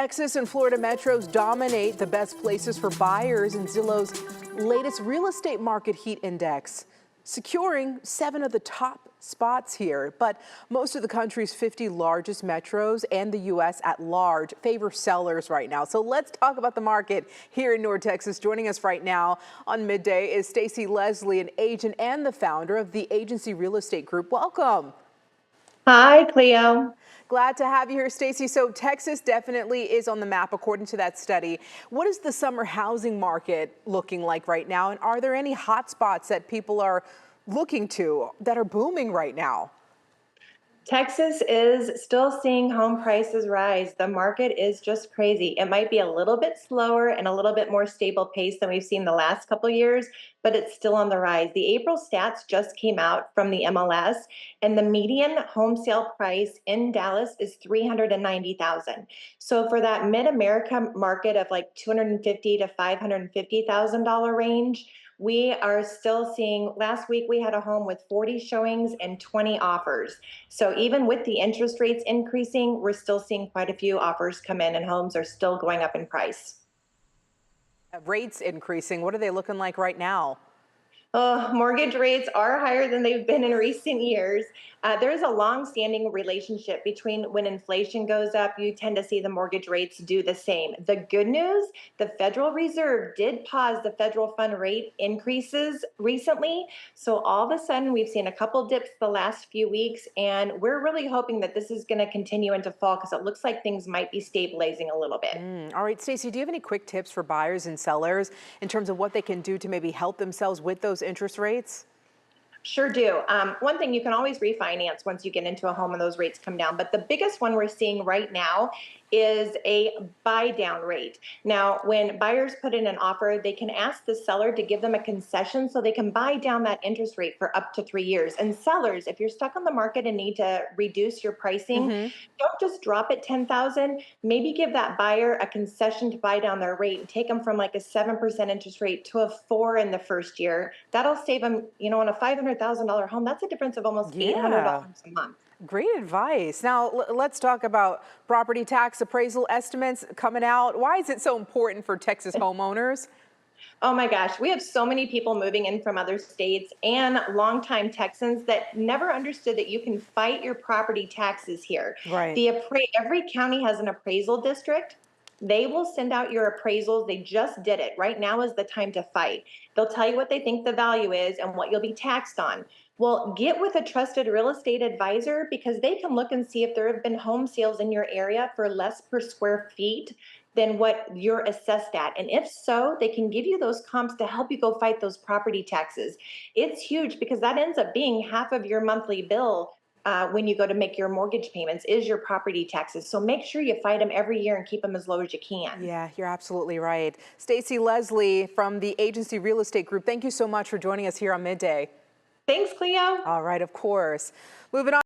Texas and Florida metros dominate the best places for buyers in Zillow's latest real estate market heat index, securing 7 of the top spots here. But most of the country's 50 largest metros and the U.S. at large favor sellers right now. So let's talk about the market here in North Texas. Joining us right now on Midday is Stacy Leslie, an agent and the founder of the Agency Real Estate Group. Welcome. Hi, Cleo. Glad to have you here, Stacy. So Texas definitely is on the map according to that study. What is the summer housing market looking like right now? And are there any hot spots that people are looking to that are booming right now? Texas is still seeing home prices rise. The market is just crazy. It might be a little bit slower and a little bit more stable pace than we've seen the last couple of years, but it's still on the rise. The April stats just came out from the MLS, and the median home sale price in Dallas is $390,000. So for that mid-America market of like $250,000 to $550,000 range, we are still seeing. Last week we had a home with 40 showings and 20 offers. So even with the interest rates increasing, we're still seeing quite a few offers come in and homes are still going up in price. Rates increasing. What are they looking like right now? Mortgage rates are higher than they've been in recent years. There is a long-standing relationship between when inflation goes up, you tend to see the mortgage rates do the same. The good news, the Federal Reserve did pause the federal fund rate increases recently. So all of a sudden, we've seen a couple dips the last few weeks, and we're really hoping that this is going to continue into fall because it looks like things might be stabilizing a little bit. All right, Stacy, do you have any quick tips for buyers and sellers in terms of what they can do to maybe help themselves with those interest rates? Sure do. One thing, you can always refinance once you get into a home and those rates come down. But the biggest one we're seeing right now is a buy down rate. Now, when buyers put in an offer, they can ask the seller to give them a concession so they can buy down that interest rate for up to 3 years. And sellers, if you're stuck on the market and need to reduce your pricing, don't just drop it 10,000. Maybe give that buyer a concession to buy down their rate and take them from like a 7% interest rate to a 4 in the first year. That'll save them, on a $500,000 home. That's a difference of almost $800 a month. Great advice. Now, let's talk about property tax appraisal estimates coming out. Why is it so important for Texas homeowners? Oh my gosh, we have so many people moving in from other states and longtime Texans that never understood that you can fight your property taxes here. Right. Every county has an appraisal district. They will send out your appraisals. They just did it. Right now is the time to fight. They'll tell you what they think the value is and what you'll be taxed on. Well, get with a trusted real estate advisor because they can look and see if there have been home sales in your area for less per square feet than what you're assessed at. And if so, they can give you those comps to help you go fight those property taxes. It's huge because that ends up being half of your monthly bill when you go to make your mortgage payments is your property taxes. So make sure you fight them every year and keep them as low as you can. Yeah, you're absolutely right. Stacy Leslie from the Agency Real Estate Group, thank you so much for joining us here on Midday. Thanks, Cleo. All right, of course. Moving on.